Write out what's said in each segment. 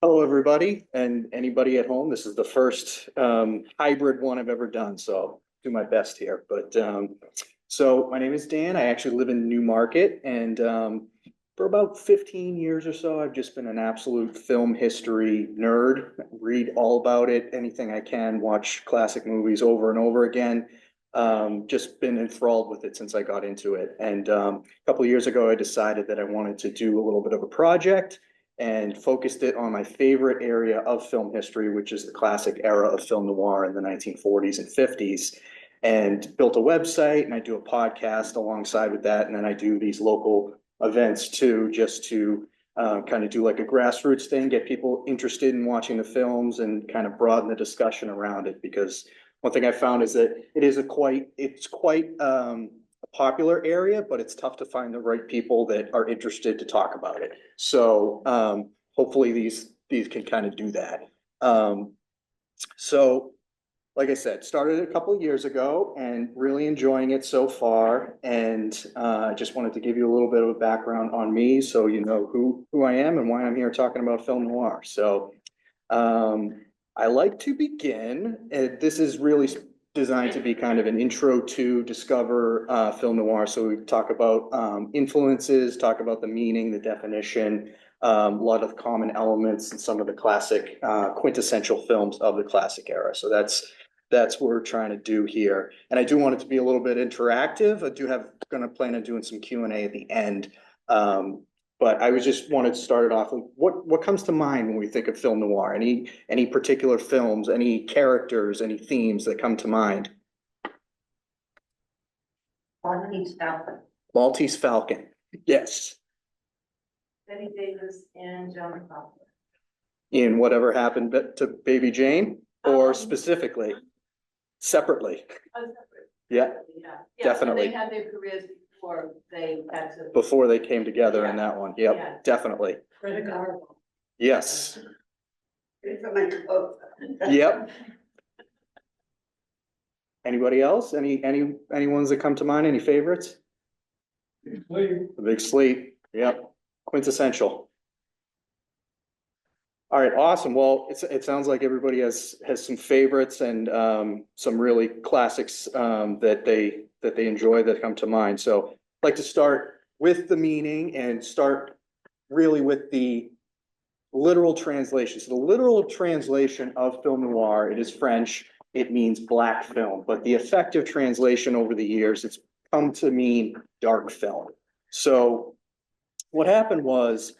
Hello, everybody, and anybody at home. This is the first hybrid one I've ever done, so I'll do my best here. So my name is Dan. I actually live in Newmarket, and for about 15 years or so, I've just been an absolute film history nerd. Read all about it, anything I can, watch classic movies over and over again. Just been enthralled with it since I got into it. And a couple of years ago, I decided that I wanted to do a little bit of a project and focused it on my favorite area of film history, which is the classic era of film noir in the 1940s and 50s, and built a website, and I do a podcast alongside with that. And then I do these local events too, just to kind of do like a grassroots thing, get people interested in watching the films and kind of broaden the discussion around it. Because one thing I found is that it's quite a popular area, but it's tough to find the right people that are interested to talk about it. So hopefully these can kind of do that. Um, so like I said, started a couple of years ago and really enjoying it so far. And I just wanted to give you a little bit of a background on me so you know who I am and why I'm here talking about film noir. So I like to begin, and this is really designed to be kind of an intro to discover film noir. So we talk about influences, talk about the meaning, the definition, a lot of common elements and some of the classic quintessential films of the classic era. So that's what we're trying to do here. And I do want it to be a little bit interactive. I do have going to plan on doing some Q&A at the end. But I was just wanted to start it off with what comes to mind when we think of film noir? Any particular films, any characters, any themes that come to mind? Maltese Falcon. Maltese Falcon. Yes. Betty Davis and John Crawford. In Whatever Happened to Baby Jane, or specifically, separately? Separate. Yeah, Yeah, definitely. They had their careers before they came together in that one. Yep, yeah. definitely. Critical. Yes. Yep. Anybody else? Any ones that come to mind? Any favorites? The Big Sleep. Yep. Quintessential. All right, awesome. Well, it sounds like everybody has some favorites and some really classics that they enjoy that come to mind. So I'd like to start with the meaning and start really with the literal translation. So the literal translation of film noir, it is French. It means black film, but the effective translation over the years, it's come to mean dark film. So what happened was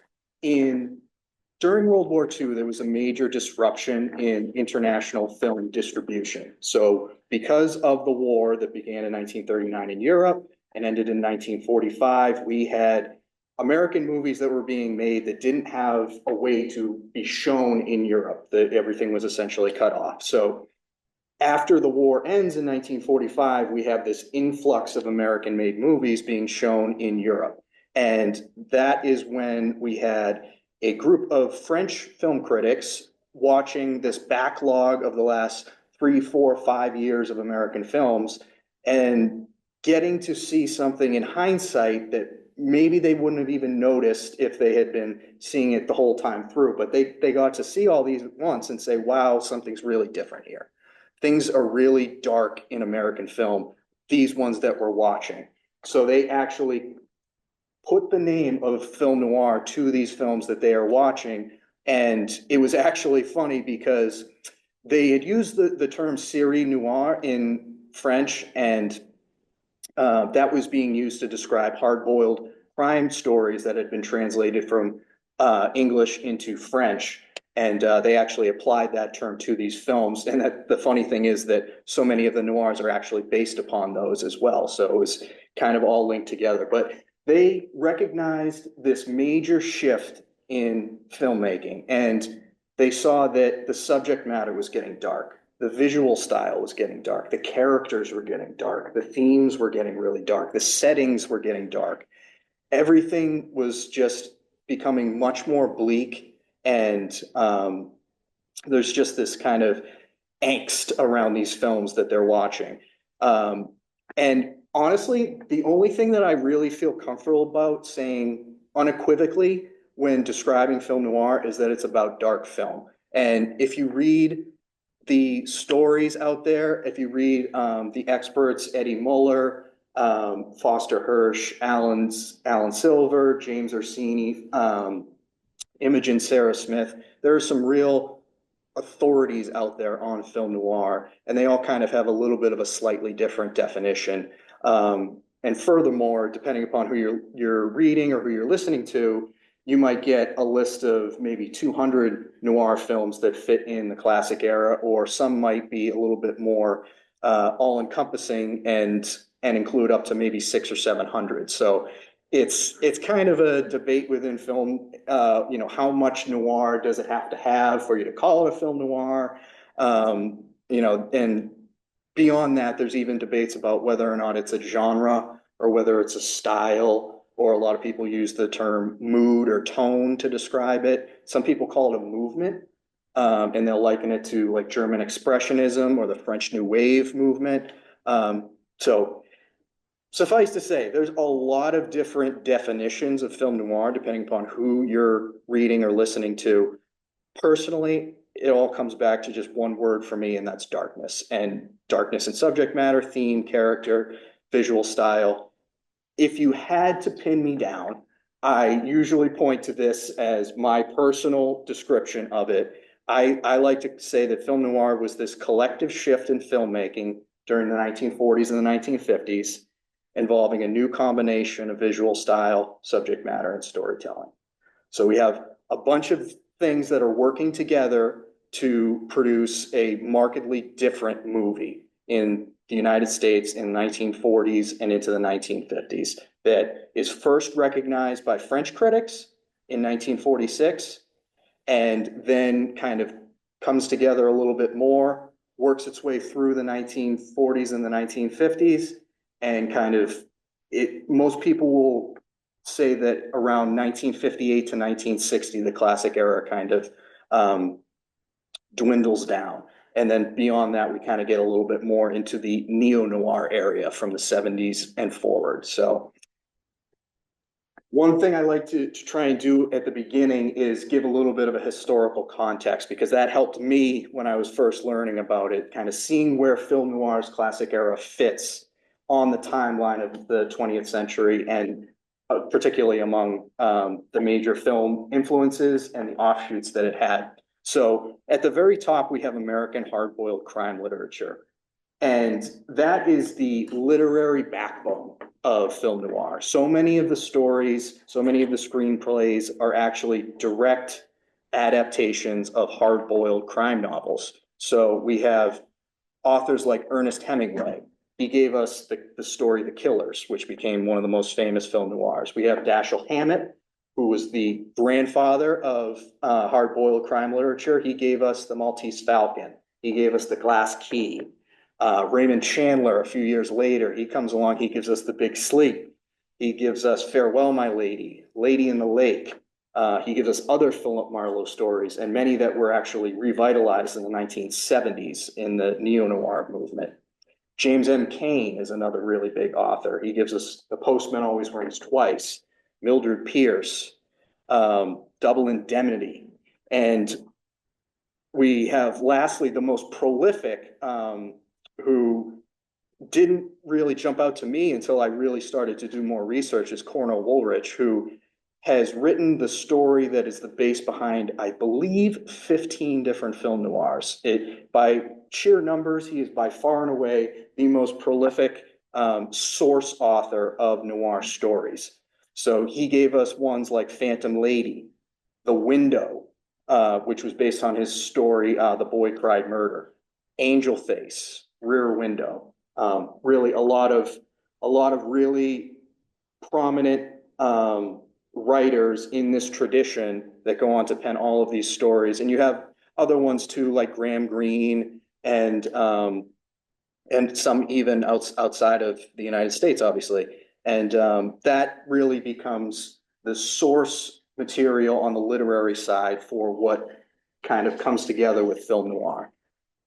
during World War II, there was a major disruption in international film distribution. So because of the war that began in 1939 in Europe and ended in 1945, we had American movies that were being made that didn't have a way to be shown in Europe, that everything was essentially cut off. So after the war ends in 1945, we have this influx of American-made movies being shown in Europe. And that is when we had a group of French film critics watching this backlog of the last 3, 4, 5 years of American films and getting to see something in hindsight that maybe they wouldn't have even noticed if they had been seeing it the whole time through. But they got to see all these at once and say, wow, something's really different here. Things are really dark in American film, these ones that we're watching. So they actually put the name of film noir to these films that they are watching. And it was actually funny because they had used the term série noire in French, and that was being used to describe hard-boiled crime stories that had been translated from English into French. And they actually applied that term to these films. And the funny thing is that so many of the noirs are actually based upon those as well. So it was kind of all linked together. But they recognized this major shift in filmmaking, and they saw that the subject matter was getting dark. The visual style was getting dark. The characters were getting dark. The themes were getting really dark. The settings were getting dark. Everything was just becoming much more bleak, and there's just this kind of angst around these films that they're watching. And honestly, the only thing that I really feel comfortable about saying unequivocally when describing film noir is that it's about dark film. And if you read the stories out there, if you read the experts, Eddie Muller, Foster Hirsch, Alan Silver, James Orsini, Imogen Sarah Smith, there are some real authorities out there on film noir, and they all kind of have a little bit of a slightly different definition. And furthermore, depending upon who you're reading or who you're listening to, you might get a list of maybe 200 noir films that fit in the classic era, or some might be a little bit more all-encompassing and include up to maybe 600 or 700. So it's kind of a debate within film. How much noir does it have to have for you to call it a film noir? And beyond that, there's even debates about whether or not it's a genre or whether it's a style, or a lot of people use the term mood or tone to describe it. Some people call it a movement, and they'll liken it to like German Expressionism or the French New Wave movement. So suffice to say, there's a lot of different definitions of film noir depending upon who you're reading or listening to. Personally, it all comes back to just one word for me, and that's darkness. And darkness in subject matter, theme, character, visual style. If you had to pin me down, I usually point to this as my personal description of it. I like to say that film noir was this collective shift in filmmaking during the 1940s and the 1950s, involving a new combination of visual style, subject matter, and storytelling. So we have a bunch of things that are working together to produce a markedly different movie in the United States in the 1940s and into the 1950s that is first recognized by French critics in 1946, and then kind of comes together a little bit more, works its way through the 1940s and the 1950s, and kind of most people will say that around 1958 to 1960, the classic era kind of dwindles down. And then beyond that, we kind of get a little bit more into the neo-noir area from the 70s and forward. So one thing I like to try and do at the beginning is give a little bit of a historical context, because that helped me when I was first learning about it, kind of seeing where film noir's classic era fits on the timeline of the 20th century, and particularly among the major film influences and the offshoots that it had. So at the very top, we have American hard-boiled crime literature. And that is the literary backbone of film noir. So many of the stories, so many of the screenplays are actually direct adaptations of hard-boiled crime novels. So we have authors like Ernest Hemingway. He gave us the story The Killers, which became one of the most famous film noirs. We have Dashiell Hammett, who was the grandfather of hard-boiled crime literature. He gave us The Maltese Falcon. He gave us The Glass Key. Raymond Chandler, a few years later, he comes along, he gives us The Big Sleep. He gives us Farewell, My Lady, Lady in the Lake. He gives us other Philip Marlowe stories, and many that were actually revitalized in the 1970s in the neo-noir movement. James M. Cain is another really big author. He gives us The Postman Always Rings Twice, Mildred Pierce, Double Indemnity. And we have lastly the most prolific, who didn't really jump out to me until I really started to do more research, is Cornell Woolrich, who has written the story that is the base behind, I believe, 15 different film noirs. By sheer numbers, he is by far and away the most prolific source author of noir stories. So he gave us ones like Phantom Lady, The Window, which was based on his story, The Boy Cried Murder, Angel Face, Rear Window. Really a lot of really prominent writers in this tradition that go on to pen all of these stories. And you have other ones too, like Graham Greene and some even outside of the United States, obviously. And that really becomes the source material on the literary side for what kind of comes together with film noir.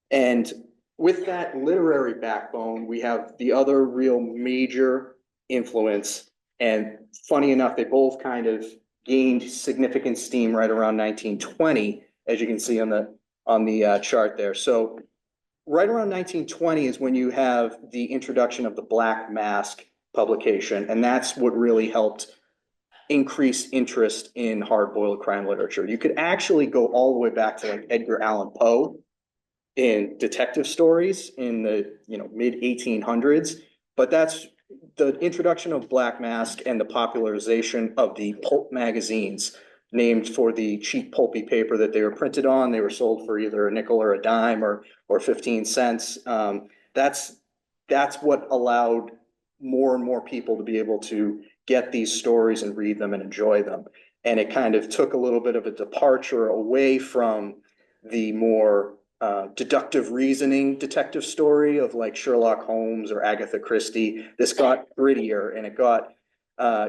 And with that literary backbone, we have the other real major influence. And funny enough, they both kind of gained significant steam right around 1920, as you can see on the chart there. So right around 1920 is when you have the introduction of the Black Mask publication, and that's what really helped increase interest in hard-boiled crime literature. You could actually go all the way back to like Edgar Allan Poe in detective stories in the mid 1800s, but that's the introduction of Black Mask and the popularization of the pulp magazines, named for the cheap pulpy paper that they were printed on. They were sold for either a nickel or a dime or 15 cents. That's what allowed more and more people to be able to get these stories and read them and enjoy them. And it kind of took a little bit of a departure away from the more deductive reasoning detective story of like Sherlock Holmes or Agatha Christie. This got grittier, and it got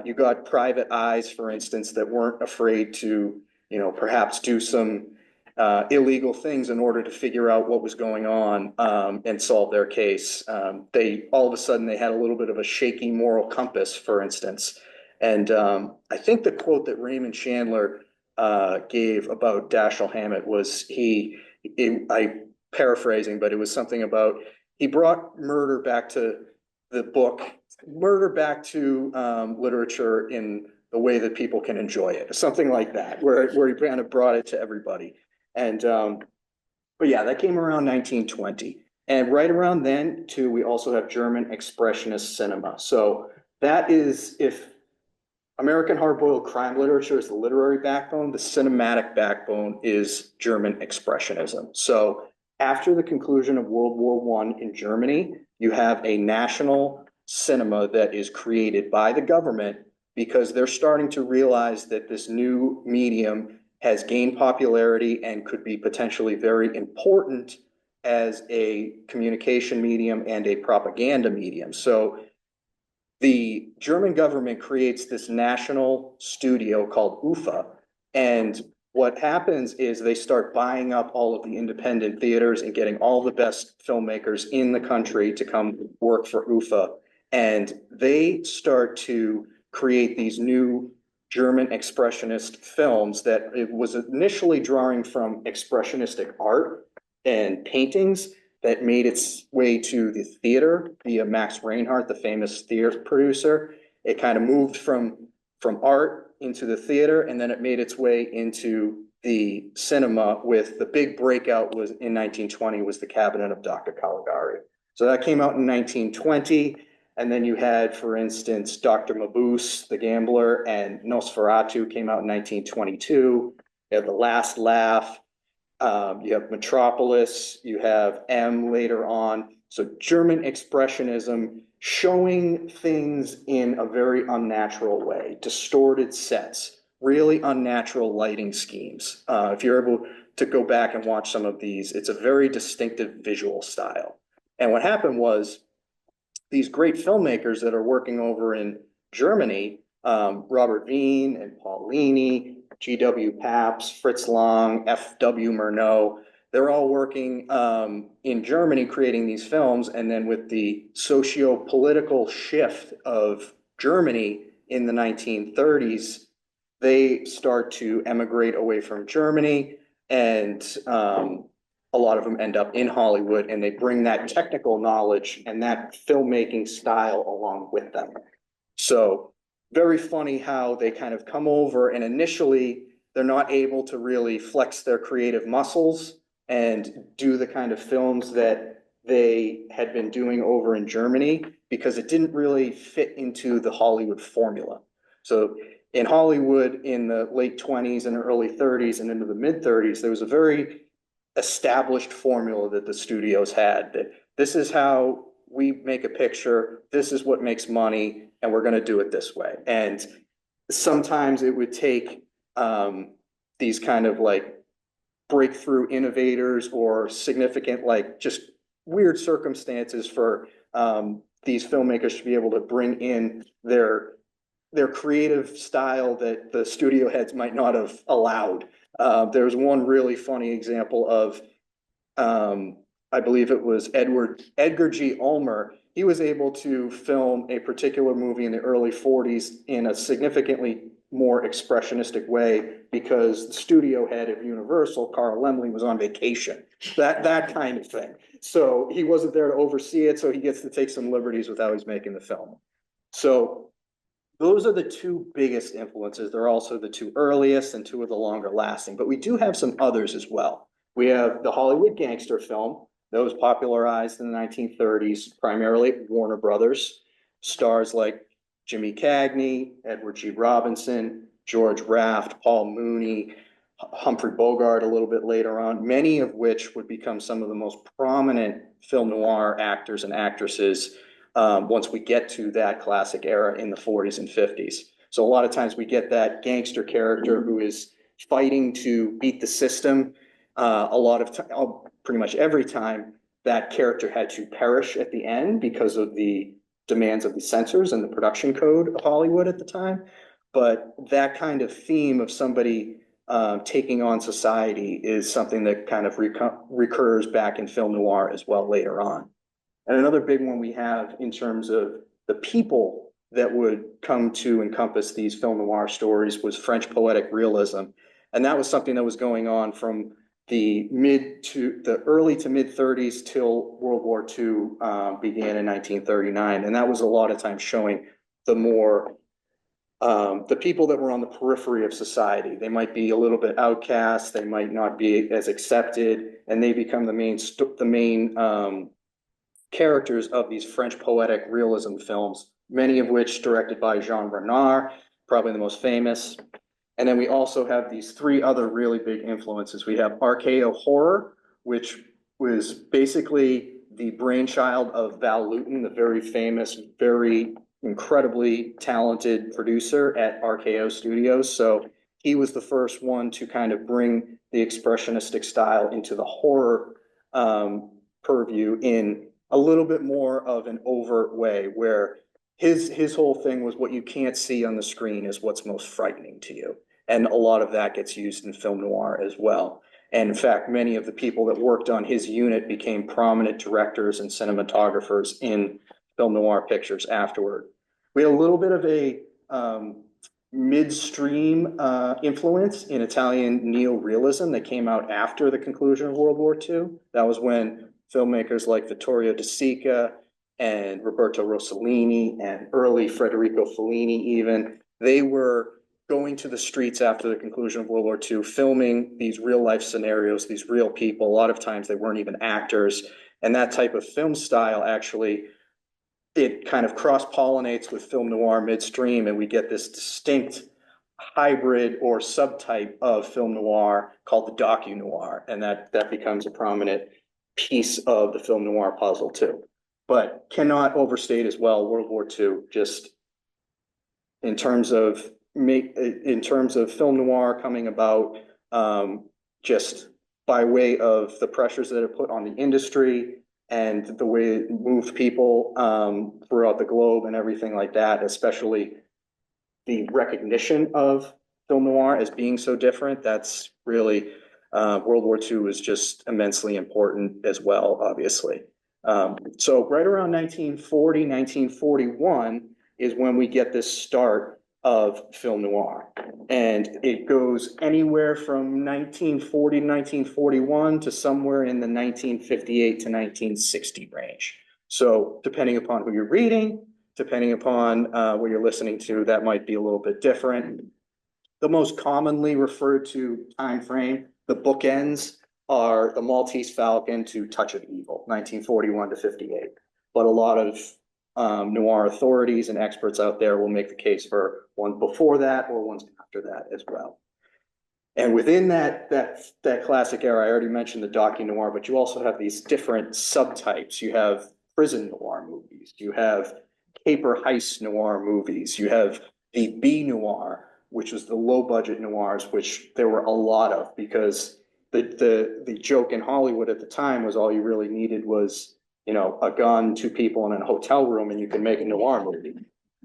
you got private eyes, for instance, that weren't afraid to perhaps do some illegal things in order to figure out what was going on and solve their case. They all of a sudden they had a little bit of a shaky moral compass, for instance. And I think the quote that Raymond Chandler gave about Dashiell Hammett was I paraphrasing, but it was something about he brought murder back to literature in the way that people can enjoy it, something like that, where he kind of brought it to everybody. And but yeah, that came around 1920. And right around then too, we also have German expressionist cinema. So that is, if American hard-boiled crime literature is the literary backbone, the cinematic backbone is German expressionism. So after the conclusion of World War I in Germany, you have a national cinema that is created by the government because they're starting to realize that this new medium has gained popularity and could be potentially very important as a communication medium and a propaganda medium. So the German government creates this national studio called UFA. And what happens is they start buying up all of the independent theaters and getting all the best filmmakers in the country to come work for UFA. And they start to create these new German expressionist films that it was initially drawing from expressionistic art and paintings that made its way to the theater via Max Reinhardt, the famous theater producer. It kind of moved from art into the theater, and then it made its way into the cinema with the big breakout was in 1920 was The Cabinet of Dr. Caligari. So that came out in 1920. And then you had, for instance, Dr. Mabuse, the gambler, and Nosferatu came out in 1922. You have The Last Laugh. You have Metropolis, you have M later on. So German expressionism showing things in a very unnatural way, distorted sets, really unnatural lighting schemes. If you're able to go back and watch some of these, it's a very distinctive visual style. And what happened was these great filmmakers that are working over in Germany, Robert Wien and Paulini, G.W. Paps, Fritz Lang, F.W. Murnau, they're all working in Germany creating these films. And then with the socio-political shift of Germany in the 1930s, they start to emigrate away from Germany, and a lot of them end up in Hollywood, and they bring that technical knowledge and that filmmaking style along with them. So very funny how they kind of come over, and initially they're not able to really flex their creative muscles and do the kind of films that they had been doing over in Germany because it didn't really fit into the Hollywood formula. So in Hollywood in the late 20s and early 30s and into the mid 30s, there was a very established formula that the studios had, that this is how we make a picture, this is what makes money, and we're going to do it this way. And sometimes it would take these kind of like breakthrough innovators or significant like just weird circumstances for these filmmakers to be able to bring in their creative style that the studio heads might not have allowed. There's one really funny example of, I believe it was Edgar G. Ulmer. He was able to film a particular movie in the early 40s in a significantly more expressionistic way because the studio head of Universal, Carl Laemmle, was on vacation. That kind of thing. So he wasn't there to oversee it, so he gets to take some liberties with how he's making the film. So those are the two biggest influences. They're also the two earliest and two of the longer lasting, but we do have some others as well. We have the Hollywood gangster film that was popularized in the 1930s, primarily at Warner Brothers. Stars like Jimmy Cagney, Edward G. Robinson, George Raft, Paul Mooney, Humphrey Bogart a little bit later on, many of which would become some of the most prominent film noir actors and actresses once we get to that classic era in the 40s and 50s. So a lot of times we get that gangster character who is fighting to beat the system. A lot of time, pretty much every time, that character had to perish at the end because of the demands of the censors and the production code of Hollywood at the time. But that kind of theme of somebody taking on society is something that kind of recurs back in film noir as well later on. And another big one we have in terms of the people that would come to encompass these film noir stories was French poetic realism. And that was something that was going on from the early to mid 30s till World War II began in 1939. And that was a lot of times showing the more the people that were on the periphery of society. They might be a little bit outcast, they might not be as accepted, and they become the main characters of these French poetic realism films, many of which directed by Jean Renoir, probably the most famous. And then we also have these three other really big influences. We have RKO horror, which was basically the brainchild of Val Lewton, the very famous, very incredibly talented producer at RKO Studios. So he was the first one to kind of bring the expressionistic style into the horror purview in a little bit more of an overt way, where his whole thing was what you can't see on the screen is what's most frightening to you. And a lot of that gets used in film noir as well. And in fact, many of the people that worked on his unit became prominent directors and cinematographers in film noir pictures afterward. We had a little bit of a midstream influence in Italian neorealism that came out after the conclusion of World War II. That was when filmmakers like Vittorio De Sica and Roberto Rossellini and early Federico Fellini even, they were going to the streets after the conclusion of World War II, filming these real life scenarios, these real people. A lot of times they weren't even actors. And that type of film style actually, it kind of cross-pollinates with film noir midstream, and we get this distinct hybrid or subtype of film noir called the docu-noir, and that becomes a prominent piece of the film noir puzzle too. But cannot overstate as well World War II, just in terms of film noir coming about just by way of the pressures that are put on the industry and the way it moved people throughout the globe and everything like that, especially the recognition of film noir as being so different. That's really, World War II was just immensely important as well, obviously. So right around 1940, 1941 is when we get this start of film noir. And it goes anywhere from 1940 to 1941 to somewhere in the 1958 to 1960 range. So depending upon who you're reading, depending upon what you're listening to, that might be a little bit different. The most commonly referred to time frame, the bookends, are the Maltese Falcon to Touch of Evil, 1941 to 58. But a lot of noir authorities and experts out there will make the case for one before that or ones after that as well. And within that classic era, I already mentioned the docu-noir, but you also have these different subtypes. You have prison noir movies, you have caper heist noir movies, you have the B noir, which was the low budget noirs, which there were a lot of, because the joke in Hollywood at the time was all you really needed was, you know, a gun, two people in a hotel room, and you can make a noir movie.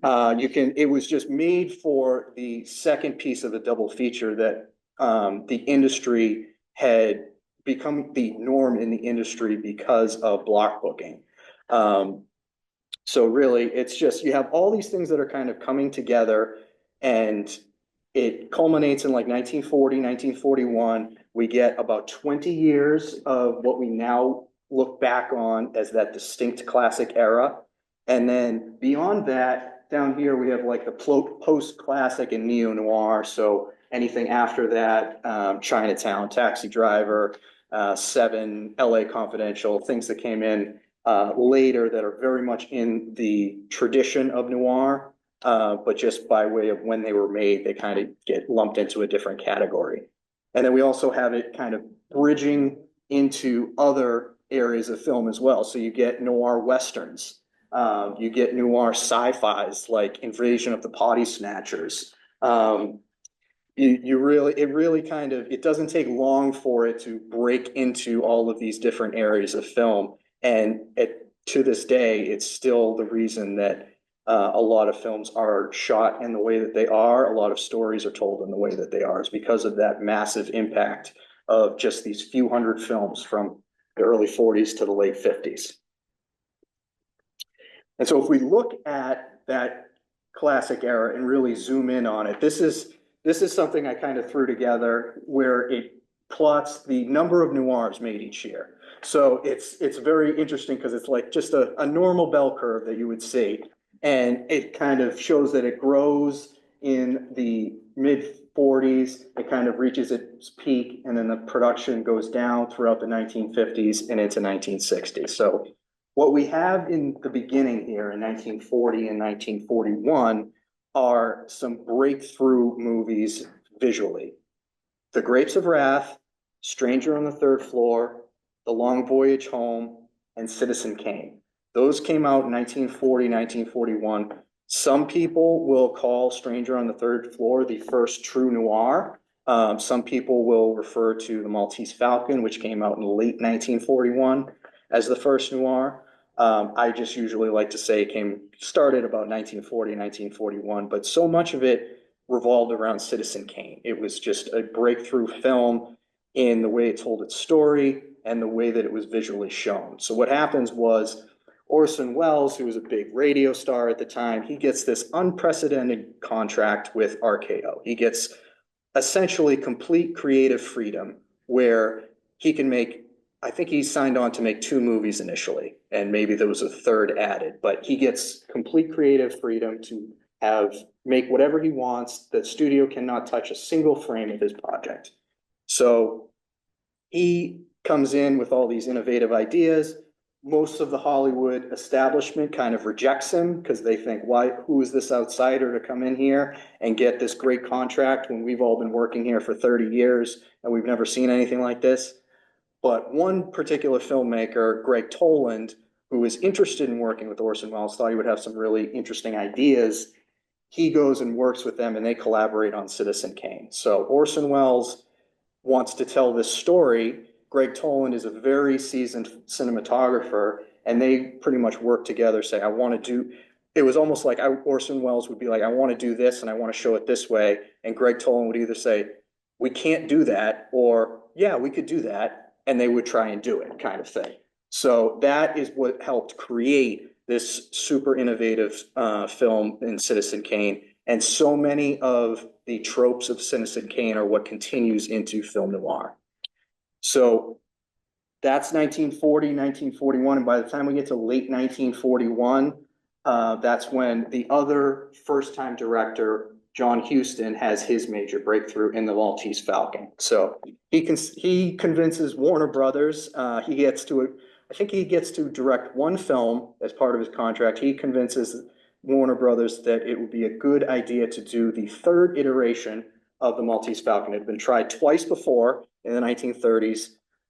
It was just made for the second piece of the double feature that the industry had become the norm in the industry because of block booking. So really, it's just, you have all these things that are kind of coming together, and it culminates in like 1940, 1941. We get about 20 years of what we now look back on as that distinct classic era. And then beyond that, down here, we have like the post-classic and neo-noir. So anything after that, Chinatown, Taxi Driver, Seven, LA Confidential, things that came in later that are very much in the tradition of noir, but just by way of when they were made, they kind of get lumped into a different category. And then we also have it kind of bridging into other areas of film as well. So you get noir westerns, you get noir sci-fis like Invasion of the Body Snatchers. It really kind of, it doesn't take long for it to break into all of these different areas of film. And to this day, it's still the reason that a lot of films are shot in the way that they are. A lot of stories are told in the way that they are. It's because of that massive impact of just these few hundred films from the early 40s to the late 50s. And so if we look at that classic era and really zoom in on it, this is something I kind of threw together where it plots the number of noirs made each year. So it's very interesting because it's like just a normal bell curve that you would see. And it kind of shows that it grows in the mid 40s, it kind of reaches its peak, and then the production goes down throughout the 1950s and into 1960s. So what we have in the beginning here in 1940 and 1941 are some breakthrough movies visually. The Grapes of Wrath, Stranger on the Third Floor, The Long Voyage Home, and Citizen Kane. Those came out in 1940, 1941. Some people will call Stranger on the Third Floor the first true noir. Some people will refer to The Maltese Falcon, which came out in late 1941, as the first noir. I just usually like to say it started about 1940, 1941, but so much of it revolved around Citizen Kane. It was just a breakthrough film in the way it told its story and the way that it was visually shown. So what happens was Orson Welles, who was a big radio star at the time, he gets this unprecedented contract with RKO. He gets essentially complete creative freedom where he can make, I think he signed on to make 2 movies initially, and maybe there was a third added, but he gets complete creative freedom to make whatever he wants. The studio cannot touch a single frame of his project. So he comes in with all these innovative ideas. Most of the Hollywood establishment kind of rejects him because they think, who is this outsider to come in here and get this great contract when we've all been working here for 30 years and we've never seen anything like this? But one particular filmmaker, Greg Toland, who was interested in working with Orson Welles, thought he would have some really interesting ideas. He goes and works with them and they collaborate on Citizen Kane. So Orson Welles wants to tell this story. Greg Toland is a very seasoned cinematographer, and they pretty much work together, say, it was almost like Orson Welles would be like, I want to do this and I want to show it this way. And Greg Toland would either say, we can't do that, or yeah, we could do that. And they would try and do it, kind of thing. So that is what helped create this super innovative film in Citizen Kane. And so many of the tropes of Citizen Kane are what continues into film noir. So that's 1940, 1941. And by the time we get to late 1941, that's when the other first-time director, John Huston, has his major breakthrough in The Maltese Falcon. So he convinces Warner Brothers. I think he gets to direct one film as part of his contract. He convinces Warner Brothers that it would be a good idea to do the third iteration of The Maltese Falcon. It had been tried twice before in the 1930s.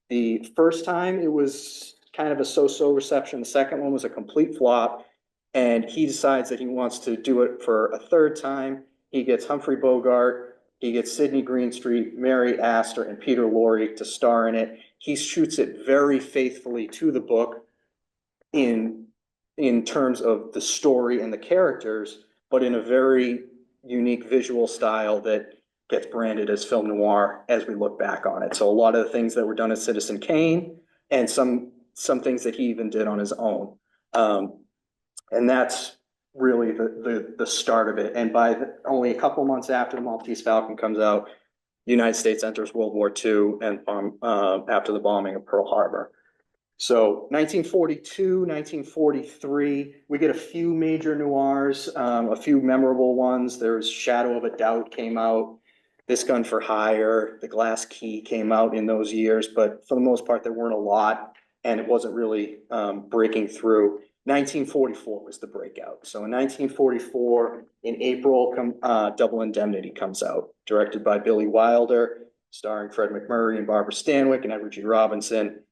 The first time it was kind of a so-so reception. The second one was a complete flop. And he decides that he wants to do it for a third time. He gets Humphrey Bogart, he gets Sidney Greenstreet, Mary Astor, and Peter Lorre to star in it. He shoots it very faithfully to the book in terms of the story and the characters, but in a very unique visual style that gets branded as film noir as we look back on it. So a lot of the things that were done at Citizen Kane and some things that he even did on his own. And that's really the start of it. And by only a couple months after the Maltese Falcon comes out, the United States enters World War II and after the bombing of Pearl Harbor. So 1942, 1943, we get a few major noirs, a few memorable ones. There's Shadow of a Doubt came out, This Gun for Hire, The Glass Key came out in those years, but for the most part, there weren't a lot, and it wasn't really breaking through. 1944 was the breakout. So in 1944, in April, Double Indemnity comes out, directed by Billy Wilder, starring Fred McMurray and Barbara Stanwyck and Edward G. Robinson.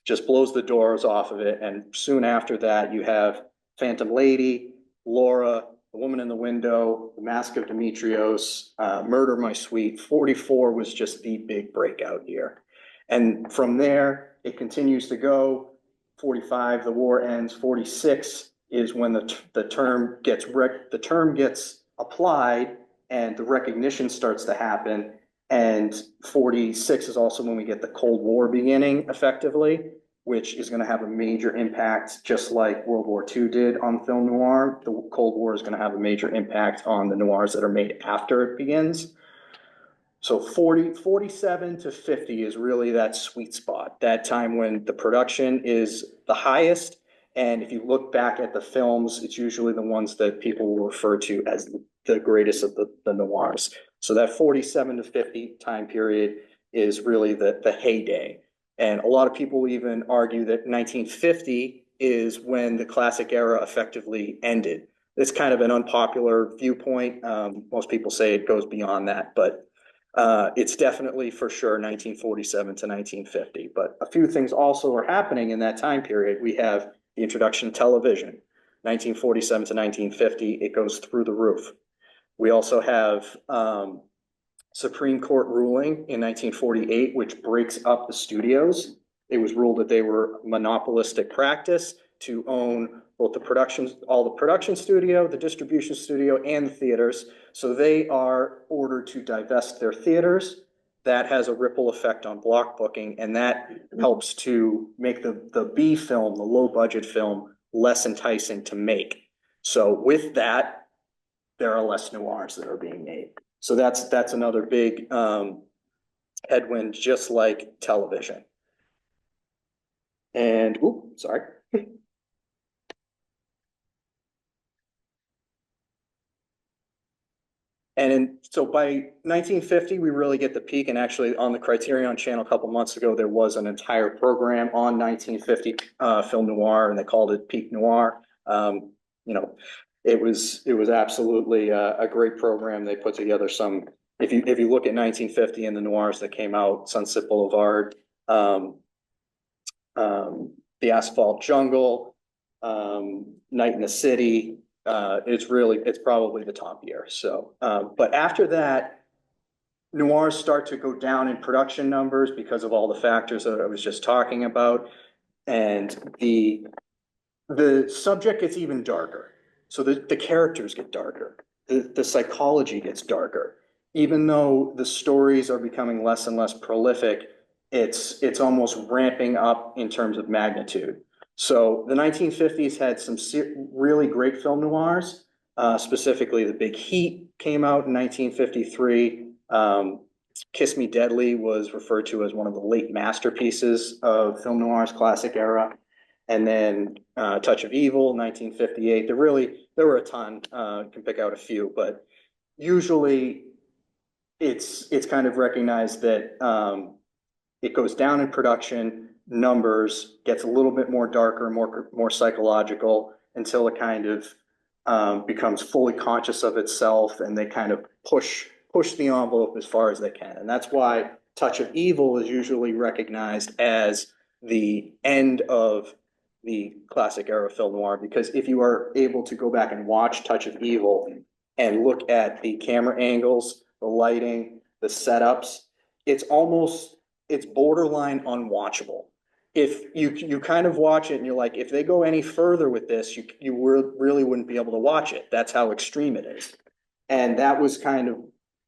Just blows the doors off of it. And soon after that, you have Phantom Lady, Laura, The Woman in the Window, The Mask of Demetrios, Murder My Sweet. 44 was just the big breakout year. And from there, it continues to go. 45, the war ends. 46 is when the term gets applied and the recognition starts to happen. And 46 is also when we get the Cold War beginning effectively, which is going to have a major impact, just like World War II did on film noir. The Cold War is going to have a major impact on the noirs that are made after it begins. So 47 to 50 is really that sweet spot, that time when the production is the highest. And if you look back at the films, it's usually the ones that people will refer to as the greatest of the noirs. So that 47 to 50 time period is really the heyday. And a lot of people even argue that 1950 is when the classic era effectively ended. It's kind of an unpopular viewpoint. Most people say it goes beyond that, but it's definitely for sure 1947 to 1950. But a few things also are happening in that time period. We have the introduction of television, 1947 to 1950, it goes through the roof. We also have Supreme Court ruling in 1948, which breaks up the studios. It was ruled that they were monopolistic practice to own both all the production studio, the distribution studio, and the theaters. So they are ordered to divest their theaters. That has a ripple effect on block booking, and that helps to make the B film, the low budget film, less enticing to make. So with that, there are less noirs that are being made. So that's another big headwind, just like television. And, sorry. So by 1950, we really get the peak. And actually on the Criterion channel a couple months ago, there was an entire program on 1950 film noir, and they called it Peak Noir. It was absolutely a great program. They put together some, if you look at 1950 and the noirs that came out, Sunset Boulevard, The Asphalt Jungle, Night in the City, it's probably the top year. So, but after that, noirs start to go down in production numbers because of all the factors that I was just talking about. And the subject gets even darker. So the characters get darker. The psychology gets darker. Even though the stories are becoming less and less prolific, it's almost ramping up in terms of magnitude. So the 1950s had some really great film noirs. Specifically, The Big Heat came out in 1953. Kiss Me Deadly was referred to as one of the late masterpieces of film noir's classic era. And then Touch of Evil, 1958. There were a ton. Can pick out a few, but usually it's kind of recognized that it goes down in production, numbers, gets a little bit more darker, more psychological, until it kind of becomes fully conscious of itself, and they kind of push the envelope as far as they can. And that's why Touch of Evil is usually recognized as the end of the classic era film noir, because if you are able to go back and watch Touch of Evil and look at the camera angles, the lighting, the setups, it's borderline unwatchable. If you kind of watch it and you're like, if they go any further with this, you really wouldn't be able to watch it. That's how extreme it is. And that was kind of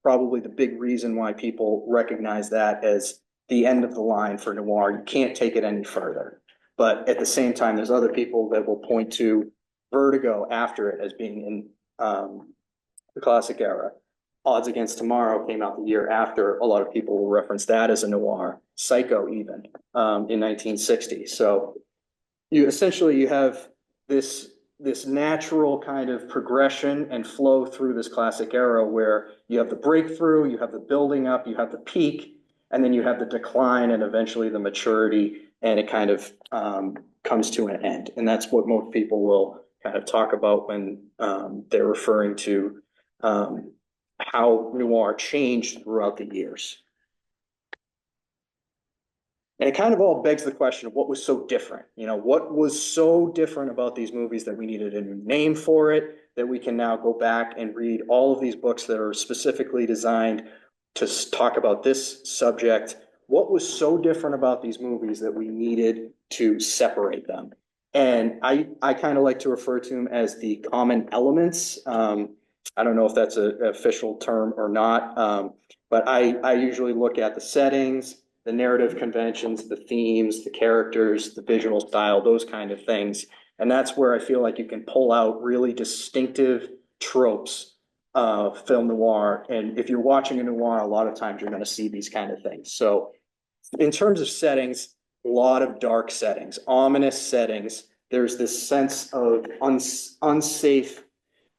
probably the big reason why people recognize that as the end of the line for noir. You can't take it any further. But at the same time, there's other people that will point to Vertigo after it as being in the classic era. Odds Against Tomorrow came out the year after. A lot of people will reference that as a noir. Psycho even in 1960. So you have this natural kind of progression and flow through this classic era where you have the breakthrough, you have the building up, you have the peak, and then you have the decline and eventually the maturity, and it kind of comes to an end. And that's what most people will kind of talk about when they're referring to how noir changed throughout the years. And it kind of all begs the question of what was so different. What was so different about these movies that we needed a new name for it, that we can now go back and read all of these books that are specifically designed to talk about this subject. What was so different about these movies that we needed to separate them? And I kind of like to refer to them as the common elements. I don't know if that's an official term or not, but I usually look at the settings, the narrative conventions, the themes, the characters, the visual style, those kind of things. And that's where I feel like you can pull out really distinctive tropes of film noir. And if you're watching a noir, a lot of times you're going to see these kind of things. So in terms of settings, a lot of dark settings, ominous settings. There's this sense of unsafe,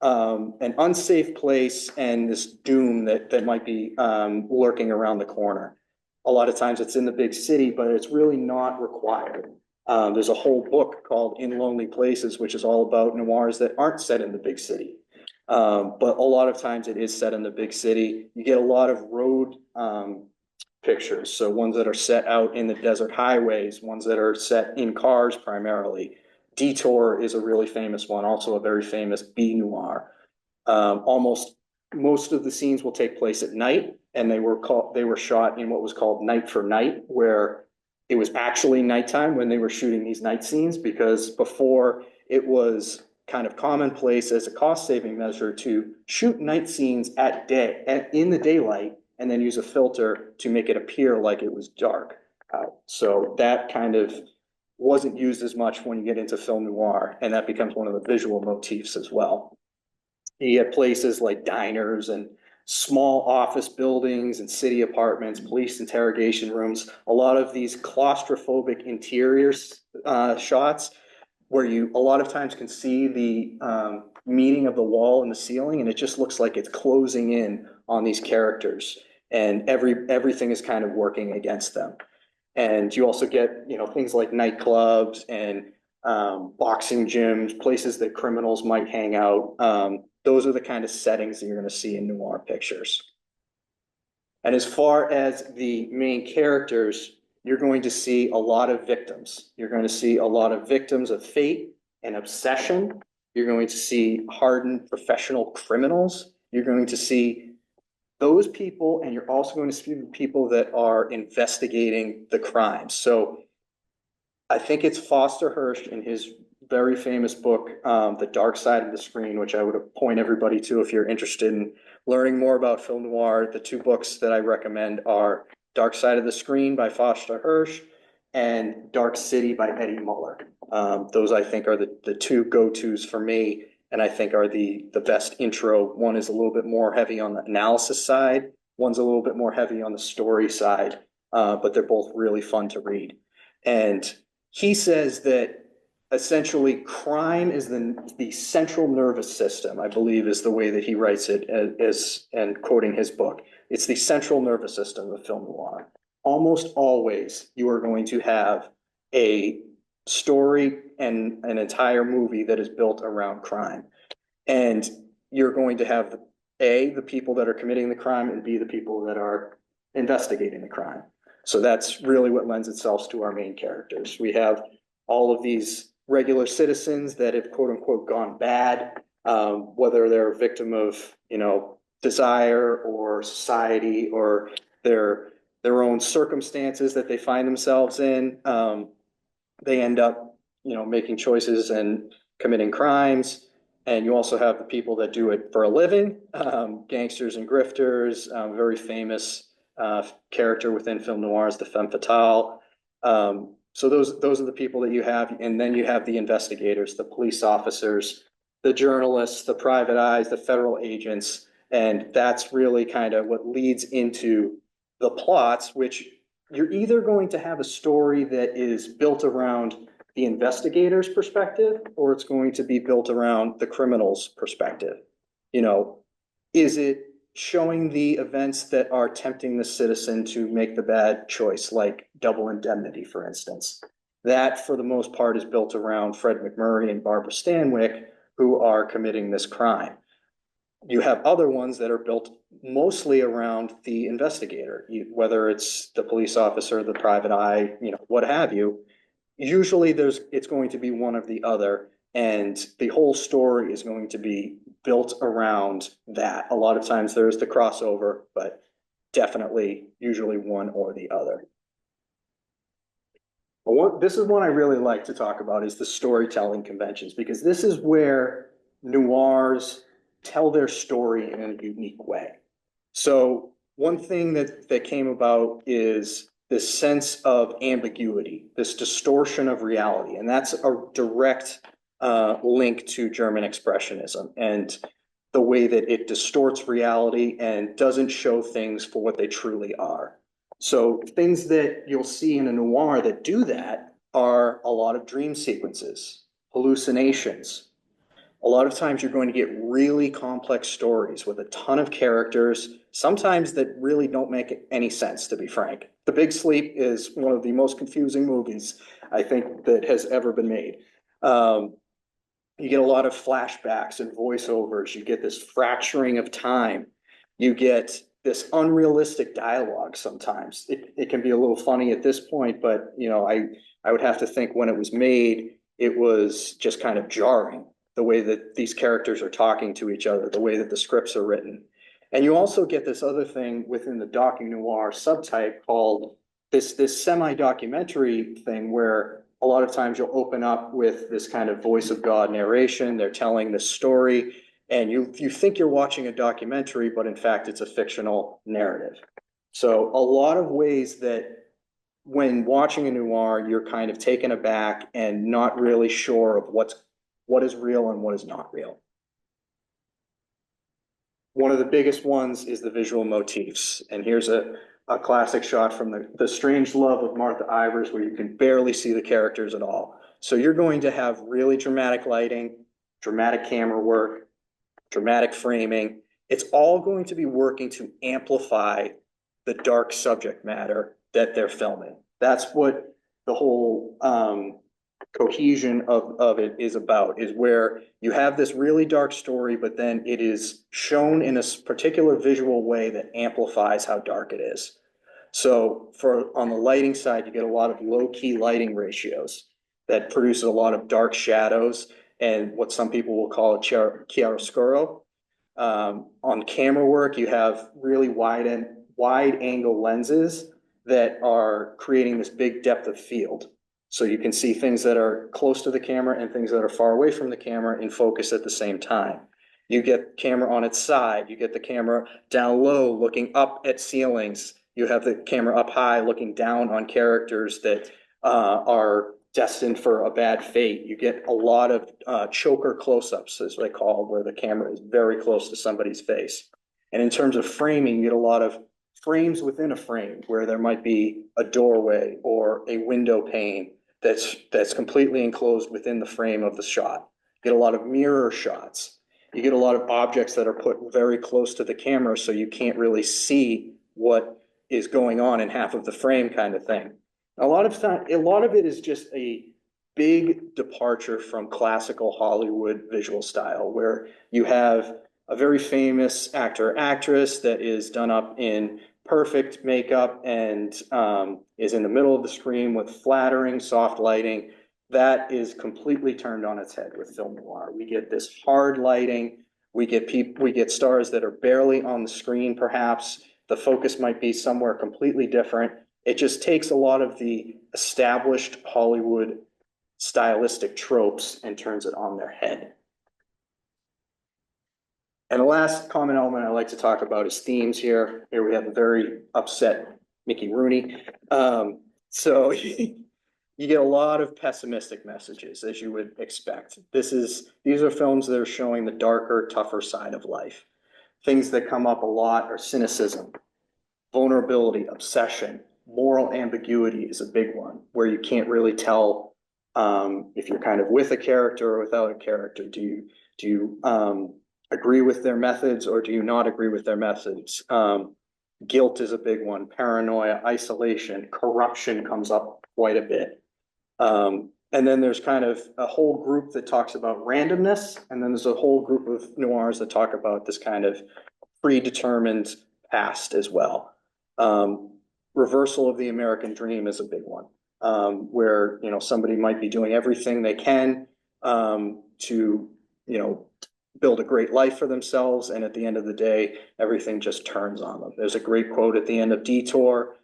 an unsafe place and this doom that might be lurking around the corner. A lot of times it's in the big city, but it's really not required. There's a whole book called In Lonely Places, which is all about noirs that aren't set in the big city. But a lot of times it is set in the big city. You get a lot of road pictures. So ones that are set out in the desert highways, ones that are set in cars primarily. Detour is a really famous one, also a very famous B noir. Almost most of the scenes will take place at night, and they were shot in what was called night for night, where it was actually nighttime when they were shooting these night scenes, because before it was kind of commonplace as a cost-saving measure to shoot night scenes at day in the daylight and then use a filter to make it appear like it was dark out. So that kind of wasn't used as much when you get into film noir, and that becomes one of the visual motifs as well. You get places like diners and small office buildings and city apartments, police interrogation rooms, a lot of these claustrophobic interiors shots where you a lot of times can see the meeting of the wall and the ceiling, and it just looks like it's closing in on these characters, and everything is kind of working against them. And you also get, things like nightclubs and boxing gyms, places that criminals might hang out. Those are the kind of settings that you're going to see in noir pictures. And as far as the main characters, you're going to see a lot of victims. You're going to see a lot of victims of fate and obsession. You're going to see hardened professional criminals. You're going to see those people, and you're also going to see people that are investigating the crimes. So I think it's Foster Hirsch in his very famous book, The Dark Side of the Screen, which I would point everybody to if you're interested in learning more about film noir. The two books that I recommend are Dark Side of the Screen by Foster Hirsch and Dark City by Eddie Muller. Those I think are the two go-tos for me, and I think are the best intro. One is a little bit more heavy on the analysis side. One's a little bit more heavy on the story side, but they're both really fun to read. And he says that essentially crime is the central nervous system, I believe is the way that he writes it, as and quoting his book. It's the central nervous system of film noir. Almost always you are going to have a story and an entire movie that is built around crime. And you're going to have A, the people that are committing the crime, and B, the people that are investigating the crime. So that's really what lends itself to our main characters. We have all of these regular citizens that have quote unquote gone bad, whether they're a victim of, desire or society or their own circumstances that they find themselves in. They end up, making choices and committing crimes. And you also have the people that do it for a living, gangsters and grifters, very famous character within film noir is the femme fatale. So those are the people that you have, and then you have the investigators, the police officers, the journalists, the private eyes, the federal agents, and that's really kind of what leads into the plots, which you're either going to have a story that is built around the investigator's perspective, or it's going to be built around the criminal's perspective. You know, is it showing the events that are tempting the citizen to make the bad choice, like Double Indemnity, for instance? That, for the most part, is built around Fred McMurray and Barbara Stanwyck, who are committing this crime. You have other ones that are built mostly around the investigator, whether it's the police officer, the private eye, what have you. Usually it's going to be one of the other, and the whole story is going to be built around that. A lot of times there's the crossover, but definitely usually one or the other. But this is one I really like to talk about, is the storytelling conventions, because this is where noirs tell their story in a unique way. So one thing that came about is this sense of ambiguity, this distortion of reality, and that's a direct link to German Expressionism and the way that it distorts reality and doesn't show things for what they truly are. So things that you'll see in a noir that do that are a lot of dream sequences, hallucinations. A lot of times you're going to get really complex stories with a ton of characters, sometimes that really don't make any sense, to be frank. The Big Sleep is one of the most confusing movies I think that has ever been made. You get a lot of flashbacks and voiceovers. You get this fracturing of time. You get this unrealistic dialogue sometimes. It can be a little funny at this point, but I would have to think when it was made, it was just kind of jarring, the way that these characters are talking to each other, the way that the scripts are written. And you also get this other thing within the docu-noir subtype called this semi-documentary thing, where a lot of times you'll open up with this kind of voice of God narration. They're telling this story, and you think you're watching a documentary, but in fact it's a fictional narrative. So a lot of ways that when watching a noir, you're kind of taken aback and not really sure of what is real and what is not real. One of the biggest ones is the visual motifs. And here's a classic shot from the Strange Love of Martha Ivers, where you can barely see the characters at all. So you're going to have really dramatic lighting, dramatic camera work, dramatic framing. It's all going to be working to amplify the dark subject matter that they're filming. That's what the whole cohesion of it is about, is where you have this really dark story, but then it is shown in a particular visual way that amplifies how dark it is. So on the lighting side, you get a lot of low-key lighting ratios that produces a lot of dark shadows and what some people will call chiaroscuro. On camera work, you have really wide angle lenses that are creating this big depth of field. So you can see things that are close to the camera and things that are far away from the camera in focus at the same time. You get camera on its side. You get the camera down low looking up at ceilings. You have the camera up high looking down on characters that are destined for a bad fate. You get a lot of choker close-ups, as they call, where the camera is very close to somebody's face. And in terms of framing, you get a lot of frames within a frame, where there might be a doorway or a window pane that's completely enclosed within the frame of the shot. You get a lot of mirror shots. You get a lot of objects that are put very close to the camera, so you can't really see what is going on in half of the frame, kind of thing. A lot of it is just a big departure from classical Hollywood visual style, where you have a very famous actor or actress that is done up in perfect makeup and is in the middle of the screen with flattering, soft lighting. That is completely turned on its head with film noir. We get this hard lighting. We get stars that are barely on the screen, perhaps. The focus might be somewhere completely different. It just takes a lot of the established Hollywood stylistic tropes and turns it on their head. And the last common element I like to talk about is themes here. Here we have a very upset Mickey Rooney. So you get a lot of pessimistic messages, as you would expect. These are films that are showing the darker, tougher side of life. Things that come up a lot are cynicism, vulnerability, obsession, moral ambiguity is a big one, where you can't really tell if you're kind of with a character or without a character. Do you agree with their methods or do you not agree with their methods? Guilt is a big one. Paranoia, isolation, corruption comes up quite a bit. And then there's kind of a whole group that talks about randomness, and then there's a whole group of noirs that talk about this kind of predetermined past as well. Reversal of the American dream is a big one, where somebody might be doing everything they can to build a great life for themselves, and at the end of the day, everything just turns on them. There's a great quote at the end of Detour.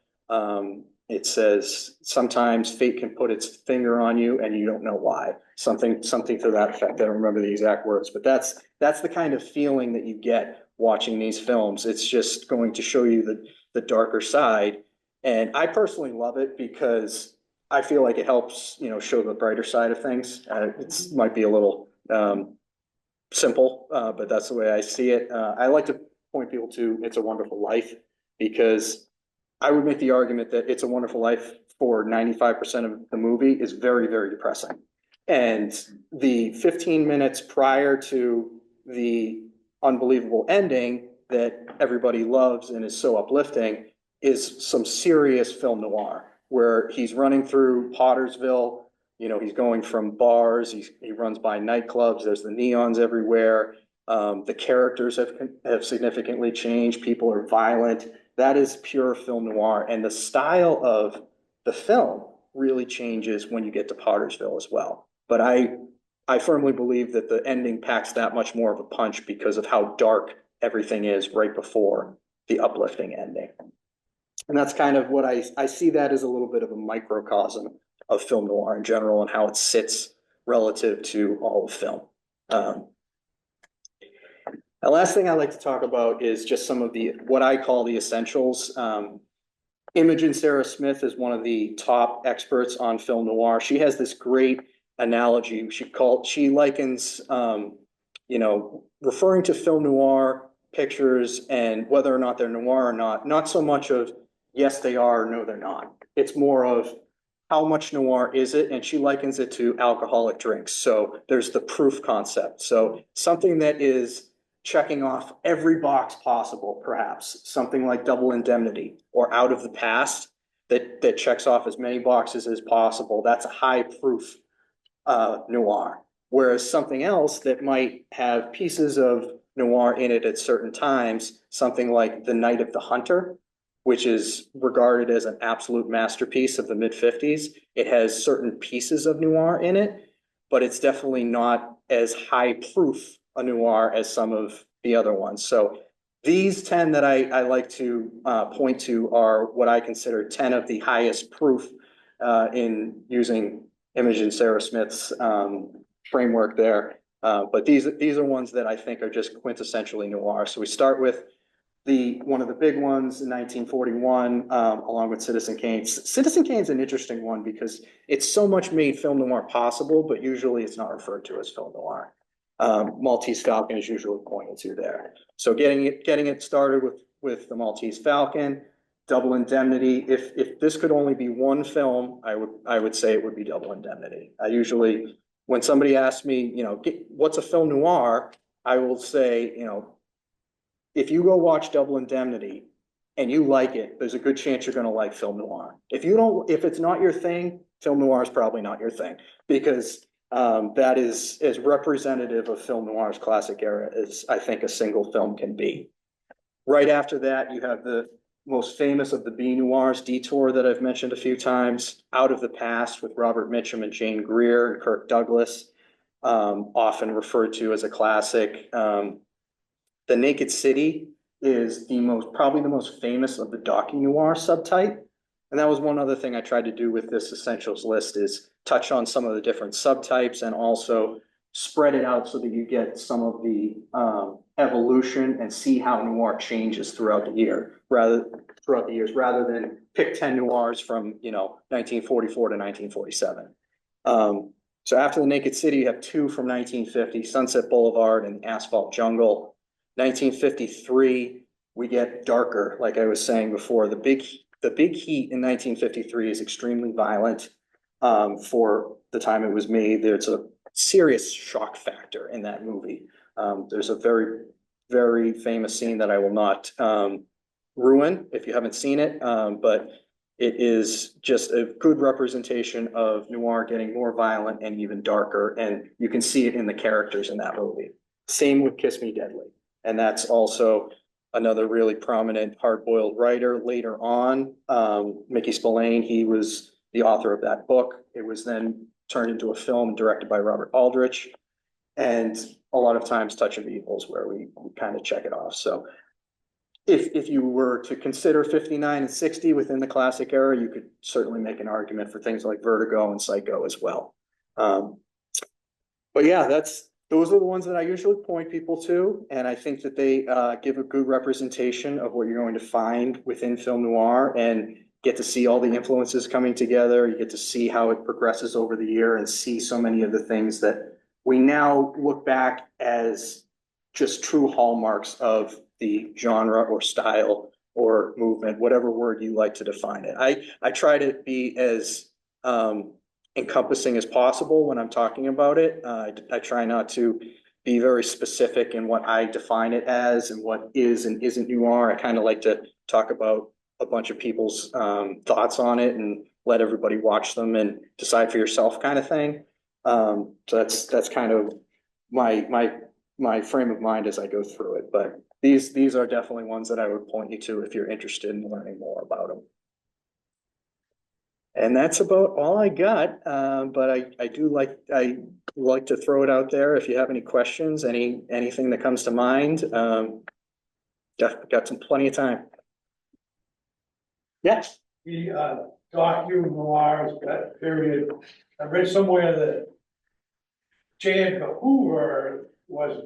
It says, sometimes fate can put its finger on you and you don't know why. Something to that effect. I don't remember the exact words, but that's the kind of feeling that you get watching these films. It's just going to show you the darker side. And I personally love it because I feel like it helps, show the brighter side of things. It might be a little simple, but that's the way I see it. I like to point people to It's a Wonderful Life, because I would make the argument that It's a Wonderful Life for 95% of the movie is very, very depressing. And the 15 minutes prior to the unbelievable ending that everybody loves and is so uplifting is some serious film noir, where he's running through Pottersville. He's going from bars, he runs by nightclubs, there's the neons everywhere. The characters have significantly changed, people are violent. That is pure film noir, and the style of the film really changes when you get to Pottersville as well. But I firmly believe that the ending packs that much more of a punch because of how dark everything is right before the uplifting ending. And that's kind of what I see that as a little bit of a microcosm of film noir in general and how it sits relative to all of film. The last thing I like to talk about is just some of what I call the essentials. Imogen Sarah Smith is one of the top experts on film noir. She has this great analogy. She likens, referring to film noir pictures and whether or not they're noir or not so much of yes, they are, or no, they're not. It's more of how much noir is it? And she likens it to alcoholic drinks. So there's the proof concept. So something that is checking off every box possible, perhaps something like Double Indemnity or Out of the Past that checks off as many boxes as possible. That's a high proof noir. Whereas something else that might have pieces of noir in it at certain times, something like The Night of the Hunter, which is regarded as an absolute masterpiece of the mid-50s. It has certain pieces of noir in it, but it's definitely not as high proof a noir as some of the other ones. So these 10 that I like to point to are what I consider 10 of the highest proof in using Imogen Sarah Smith's framework there. But these are ones that I think are just quintessentially noir. So we start with one of the big ones in 1941, along with Citizen Kane. Citizen Kane's an interesting one because it's so much made film noir possible, but usually it's not referred to as film noir. Maltese Falcon is usually pointed to there. So getting it started with the Maltese Falcon, Double Indemnity. If this could only be one film, I would say it would be Double Indemnity. I usually, when somebody asks me, what's a film noir, I will say, if you go watch Double Indemnity and you like it, there's a good chance you're going to like film noir. If it's not your thing, film noir is probably not your thing, because that is as representative of film noir's classic era as I think a single film can be. Right after that, you have the most famous of the B noirs, Detour, that I've mentioned a few times, Out of the Past with Robert Mitchum and Jane Greer and Kirk Douglas, often referred to as a classic. The Naked City is probably the most famous of the docu-noir subtype. And that was one other thing I tried to do with this essentials list, is touch on some of the different subtypes and also spread it out so that you get some of the evolution and see how noir changes throughout the year, throughout the years, rather than pick 10 noirs from, 1944 to 1947. So after The Naked City, you have two from 1950, Sunset Boulevard and Asphalt Jungle. 1953, we get darker, like I was saying before. The Big Heat in 1953 is extremely violent for the time it was made. There's a serious shock factor in that movie. There's a very, very famous scene that I will not ruin if you haven't seen it, but it is just a good representation of noir getting more violent and even darker, and you can see it in the characters in that movie. Same with Kiss Me Deadly, and that's also another really prominent hard-boiled writer later on. Mickey Spillane, he was the author of that book. It was then turned into a film directed by Robert Aldrich, and a lot of times Touch of Evil is where we kind of check it off. So if you were to consider 59 and 60 within the classic era, you could certainly make an argument for things like Vertigo and Psycho as well. But yeah, those are the ones that I usually point people to, and I think that they give a good representation of what you're going to find within film noir, and get to see all the influences coming together. You get to see how it progresses over the year and see so many of the things that we now look back as just true hallmarks of the genre or style or movement, whatever word you like to define it. I try to be as encompassing as possible when I'm talking about it. I try not to be very specific in what I define it as and what is and isn't noir. I kind of like to talk about a bunch of people's thoughts on it and let everybody watch them and decide for yourself, kind of thing. So that's kind of my frame of mind as I go through it. But these are definitely ones that I would point you to if you're interested in learning more about them. And that's about all I got. But I like to throw it out there. If you have any questions, anything that comes to mind, got some plenty of time. Yes. The docu-noirs, that period, I read somewhere that J. Edgar Hoover was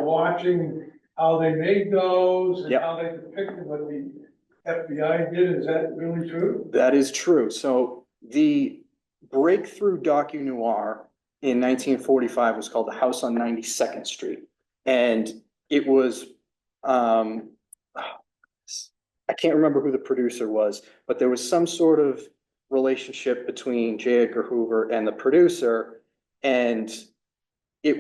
watching how they made those and how they depicted what the FBI did. Is that really true? That is true. So the breakthrough docu-noir in 1945 was called The House on 92nd Street. And it was, I can't remember who the producer was, but there was some sort of relationship between J. Edgar Hoover and the producer. And he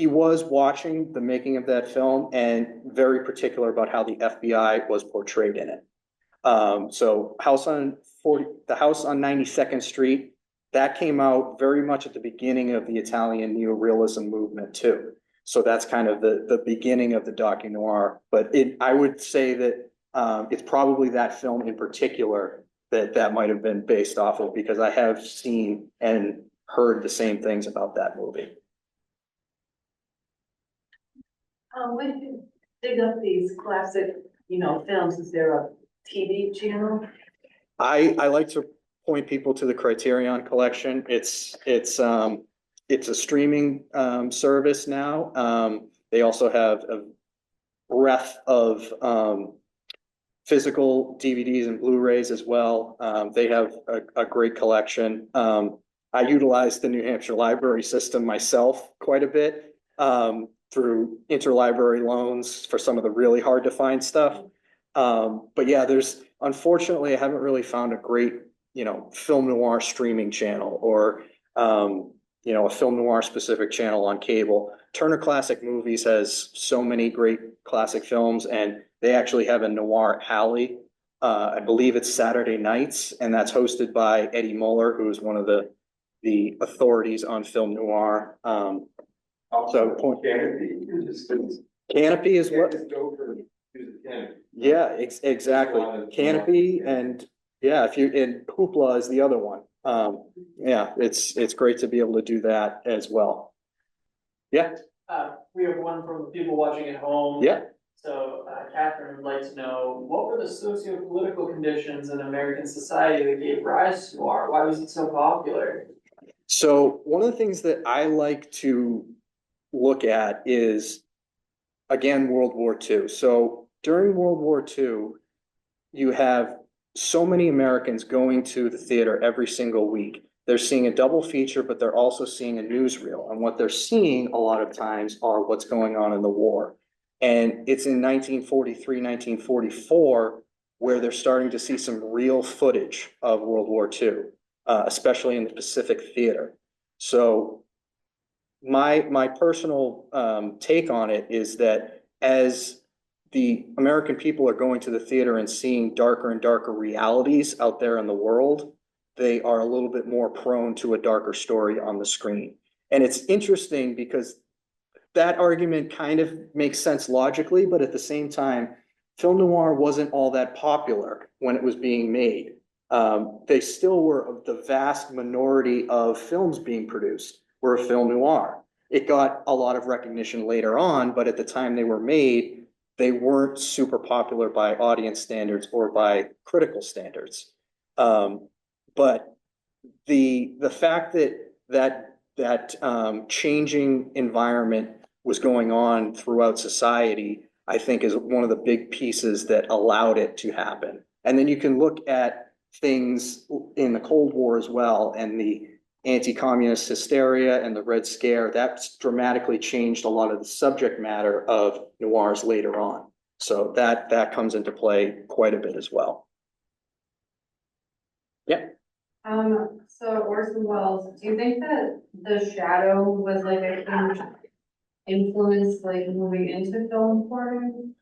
was watching the making of that film and very particular about how the FBI was portrayed in it. So the House on 92nd Street, that came out very much at the beginning of the Italian neorealism movement too. So that's kind of the beginning of the docu-noir. But I would say that it's probably that film in particular that might have been based off of, because I have seen and heard the same things about that movie. When you dig up these classic, films, is there a TV channel? I like to point people to the Criterion Collection. It's a streaming service now. They also have a breadth of physical DVDs and Blu-rays as well. They have a great collection. I utilize the New Hampshire library system myself quite a bit through interlibrary loans for some of the really hard to find stuff. But yeah, unfortunately, I haven't really found a great, film noir streaming channel or, a film noir specific channel on cable. Turner Classic Movies has so many great classic films, and they actually have a Noir Alley. I believe it's Saturday nights, and that's hosted by Eddie Muller, who is one of the authorities on film noir. Canopy is what? Yeah, exactly. Canopy, and yeah, and Hoopla is the other one. Yeah, it's great to be able to do that as well. Yeah. We have one from the people watching at home. Yeah. So Catherine would like to know, what were the socio-political conditions in American society that gave rise to noir? Why was it so popular? So one of the things that I like to look at is, again, World War II. So during World War II, you have so many Americans going to the theater every single week. They're seeing a double feature, but they're also seeing a newsreel. And what they're seeing a lot of times are what's going on in the war. And it's in 1943, 1944, where they're starting to see some real footage of World War II, especially in the Pacific Theater. So my personal take on it is that as the American people are going to the theater and seeing darker and darker realities out there in the world, they are a little bit more prone to a darker story on the screen. And it's interesting because that argument kind of makes sense logically, but at the same time, film noir wasn't all that popular when it was being made. They still were the vast minority of films being produced were a film noir. It got a lot of recognition later on, but at the time they were made, they weren't super popular by audience standards or by critical standards. But the fact that changing environment was going on throughout society, I think, is one of the big pieces that allowed it to happen. And then you can look at things in the Cold War as well, and the anti-communist hysteria and the Red Scare. That's dramatically changed a lot of the subject matter of noirs later on. So that comes into play quite a bit as well. Yeah. So Orson Welles, do you think that The Shadow was like a huge influence, like moving into film for him?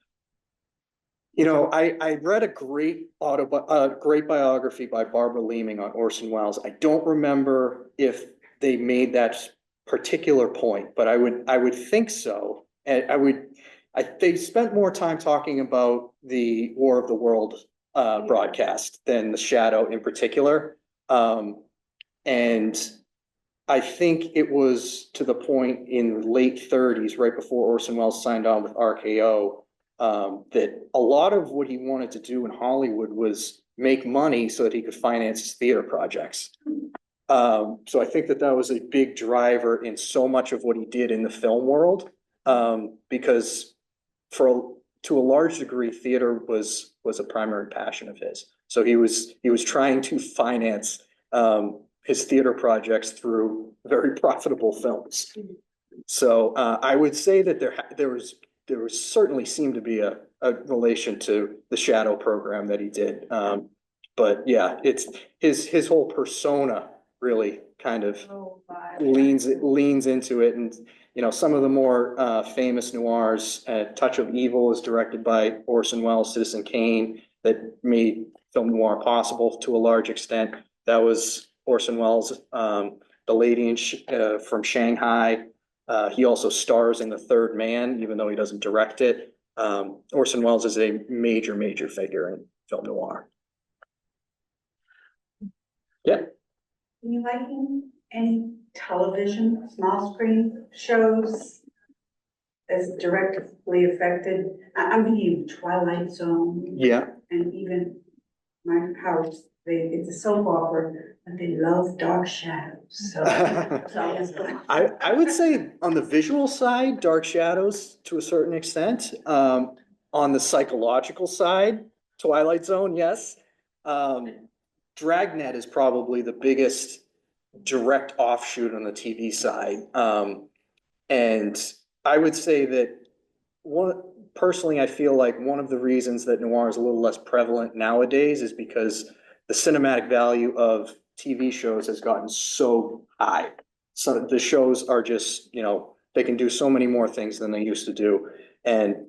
You know, I read a great biography by Barbara Leeming on Orson Welles. I don't remember if they made that particular point, but I would think so. And they spent more time talking about the War of the World broadcast than The Shadow in particular. And I think it was to the point in the late 30s, right before Orson Welles signed on with RKO, that a lot of what he wanted to do in Hollywood was make money so that he could finance his theater projects. So I think that was a big driver in so much of what he did in the film world, because to a large degree, theater was a primary passion of his. So he was trying to finance his theater projects through very profitable films. So I would say that there was certainly seemed to be a relation to the Shadow program that he did. But yeah, it's his whole persona really kind of leans into it. And you know, some of the more famous noirs, Touch of Evil is directed by Orson Welles, Citizen Kane, that made film noir possible to a large extent. That was Orson Welles. The Lady from Shanghai. He also stars in The Third Man, even though he doesn't direct it. Orson Welles is a major figure in film noir. Yeah. Are you liking any television, small screen shows as directly affected? I'm thinking Twilight Zone. Yeah. And even my house, it's a soap opera, and they love Dark Shadows. So, I would say on the visual side, Dark Shadows to a certain extent. On the psychological side, Twilight Zone, yes. Dragnet is probably the biggest direct offshoot on the TV side. And I would say that personally, I feel like one of the reasons that noir is a little less prevalent nowadays is because the cinematic value of TV shows has gotten so high. So the shows are just, you know, they can do so many more things than they used to do. And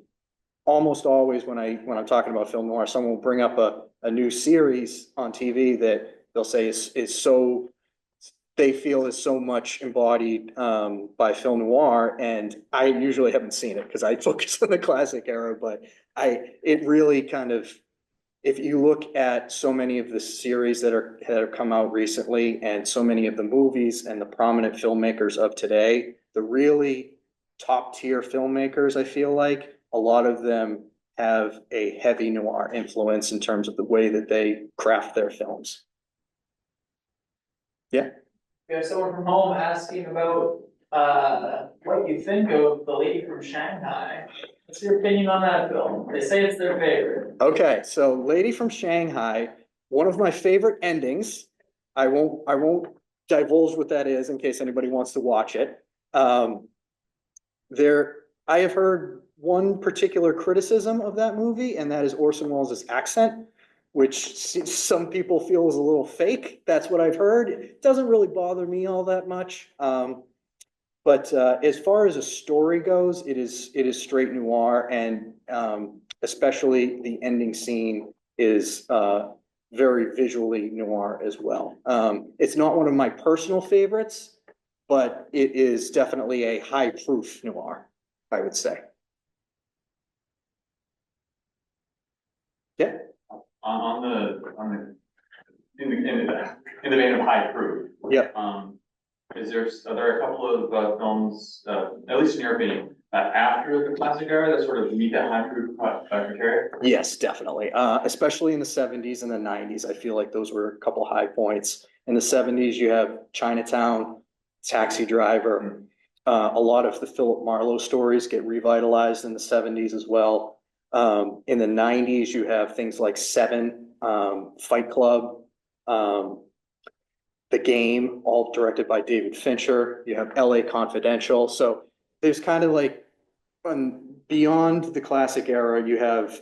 almost always when I'm talking about film noir, someone will bring up a new series on TV that they'll say is so, they feel is so much embodied by film noir, and I usually haven't seen it because I focus on the classic era. But it really kind of, if you look at so many of the series that have come out recently, and so many of the movies and the prominent filmmakers of today, the really top tier filmmakers, I feel like a lot of them have a heavy noir influence in terms of the way that they craft their films. Yeah. We have someone from home asking about, what you think of The Lady from Shanghai. What's your opinion on that film? They say it's their favorite. Okay, so Lady from Shanghai, one of my favorite endings. I won't divulge what that is in case anybody wants to watch it. I have heard one particular criticism of that movie, and that is Orson Welles' accent, which some people feel is a little fake. That's what I've heard. It doesn't really bother me all that much. But as far as a story goes, it is straight noir, and especially the ending scene is very visually noir as well. It's not one of my personal favorites, but it is definitely a high proof noir, I would say. Yeah. In the vein of high proof. Yeah. Are there a couple of films, at least in your opinion, after the classic era that sort of meet that high proof criteria? Yes, definitely. Especially in the 70s and the 90s. I feel like those were a couple high points. In the 70s, you have Chinatown, Taxi Driver. A lot of the Philip Marlowe stories get revitalized in the 70s as well. In the 90s, you have things like Seven, Fight Club, The Game, all directed by David Fincher. You have LA Confidential. So there's kind of like, beyond the classic era, you have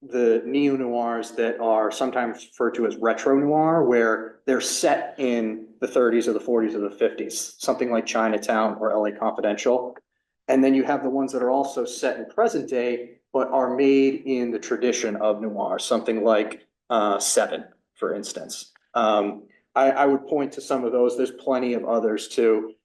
the neo-noirs that are sometimes referred to as retro noir, where they're set in the 30s or the 40s or the 50s, something like Chinatown or LA Confidential. And then you have the ones that are also set in present day, but are made in the tradition of noir, something like Seven, for instance. I would point to some of those. There's plenty of others too.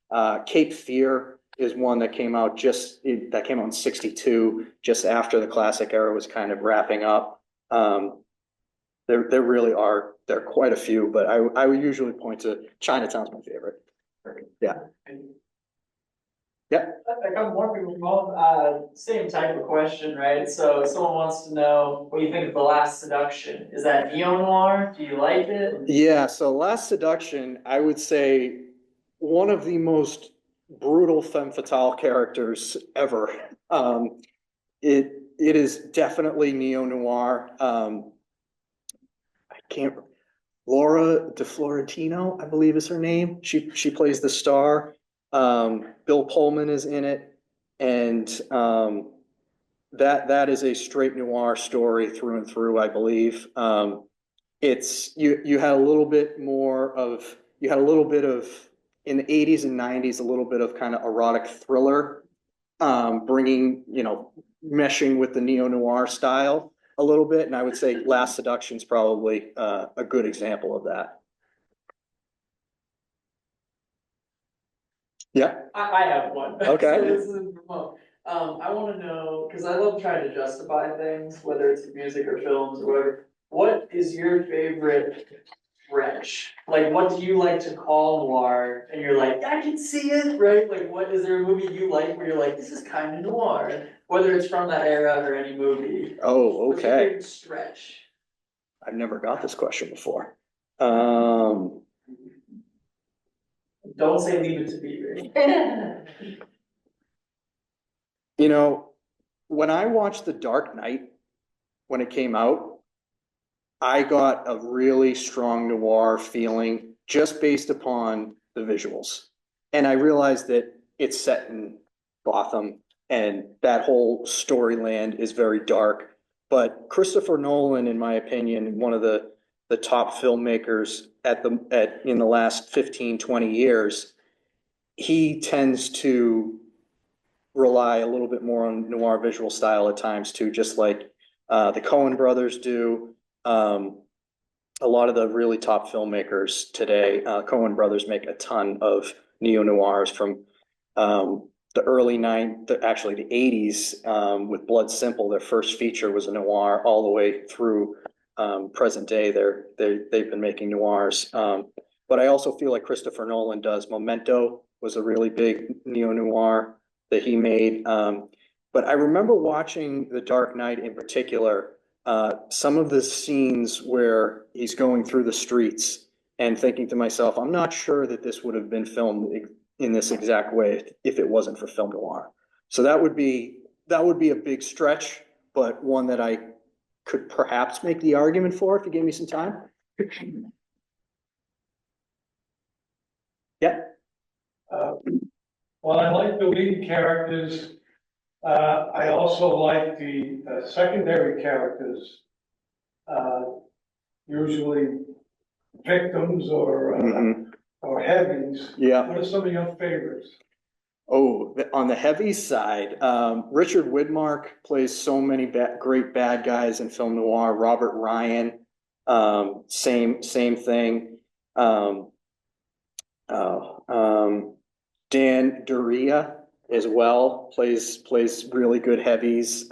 Cape Fear is one that came out in '62, just after the classic era was kind of wrapping up. There really are quite a few, but I would usually point to Chinatown's my favorite. Yeah. Yeah. A couple more people from home, same type of question, right? So someone wants to know, what do you think of The Last Seduction? Is that neo-noir? Do you like it? Yeah, so Last Seduction, I would say one of the most brutal femme fatale characters ever. It is definitely neo-noir. Laura De Florentino, I believe is her name. She plays the star. Bill Pullman is in it, and that is a straight noir story through and through, I believe. It's you had a little bit of in the 80s and 90s, a little bit of kind of erotic thriller, bringing, meshing with the neo-noir style a little bit. And I would say Last Seduction is probably a good example of that. Yeah. I have one. Okay. So this is remote. I wanna know, cause I love trying to justify things, whether it's music or films or whatever. What is your favorite French? Like, what do you like to call noir? And you're like, I can see it, right? Like, what, is there a movie you like where you're like, this is kind of noir? Whether it's from that era or any movie. Oh, What's your okay. favorite stretch? I've never got this question before. Don't say Leave It to Beaver. When I watched The Dark Knight, when it came out, I got a really strong noir feeling just based upon the visuals. And I realized that it's set in Gotham and that whole storyland is very dark. But Christopher Nolan, in my opinion, one of the top filmmakers in the last 15, 20 years, he tends to rely a little bit more on noir visual style at times too, just like the Coen brothers do. A lot of the really top filmmakers today, Coen brothers make a ton of neo-noirs from the actually the 80s with Blood Simple. Their first feature was a noir all the way through present day. They've been making noirs. But I also feel like Christopher Nolan does. Memento was a really big neo-noir that he made. But I remember watching The Dark Knight in particular, some of the scenes where he's going through the streets and thinking to myself, I'm not sure that this would have been filmed in this exact way if it wasn't for film noir. So that would be a big stretch, but one that I could perhaps make the argument for if you give me some time. Yeah. Well, I like the lead characters. I also like the secondary characters. Usually victims or heavies. Yeah. What are some of your favorites? Oh, on the heavy side, Richard Widmark plays so many great bad guys in film noir. Robert Ryan, same thing. Dan Duria as well plays really good heavies.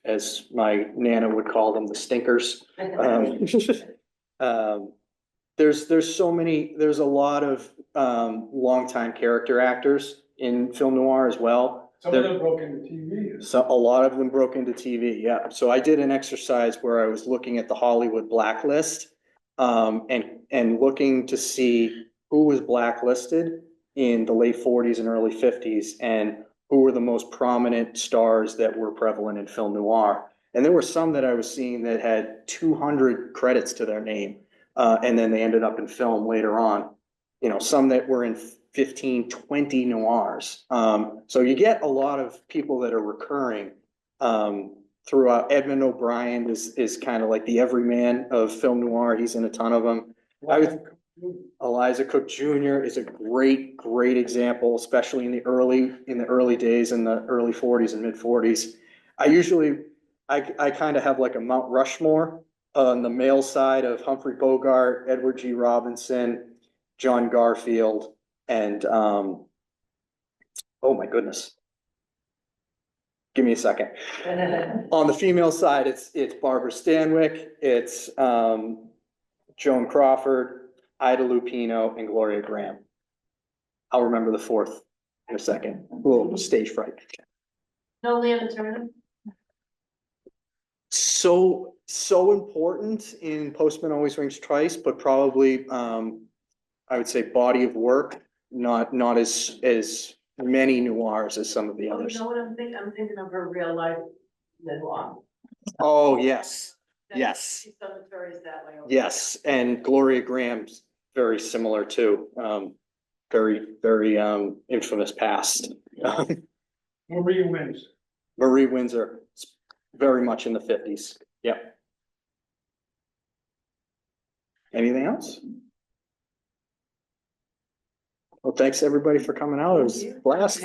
As my Nana would call them, the stinkers. There's so many. There's a lot of longtime character actors in film noir as well. Some of them broke into TV. So a lot of them broke into TV, yeah. So I did an exercise where I was looking at the Hollywood blacklist, and looking to see who was blacklisted in the late 40s and early 50s, and who were the most prominent stars that were prevalent in film noir. And there were some that I was seeing that had 200 credits to their name, and then they ended up in film later on. You know, some that were in 15, 20 noirs. So you get a lot of people that are recurring throughout. Edmund O'Brien is kind of like the everyman of film noir. He's in a ton of them. Eliza Cook Jr. is a great example, especially in the early days, in the early 40s and mid 40s. I kind of have like a Mount Rushmore on the male side of Humphrey Bogart, Edward G. Robinson, John Garfield, and oh my goodness. Give me a second. On the female side, it's Barbara Stanwyck, it's Joan Crawford, Ida Lupino, and Gloria Graham. I'll remember the fourth in a second. A little stage fright. No Lana Turner? So important in Postman Always Rings Twice, but probably I would say body of work, not as many noirs as some of the Oh, others. you know what I'm thinking? I'm thinking of her real life memoir. Oh, yes. Yes. She's done the stories that way. Yes, and Gloria Graham's very similar too. Very infamous past. Marie Windsor. Marie Windsor, very much in the 50s. Yep. Anything else? Well, thanks everybody for coming out. It was a blast.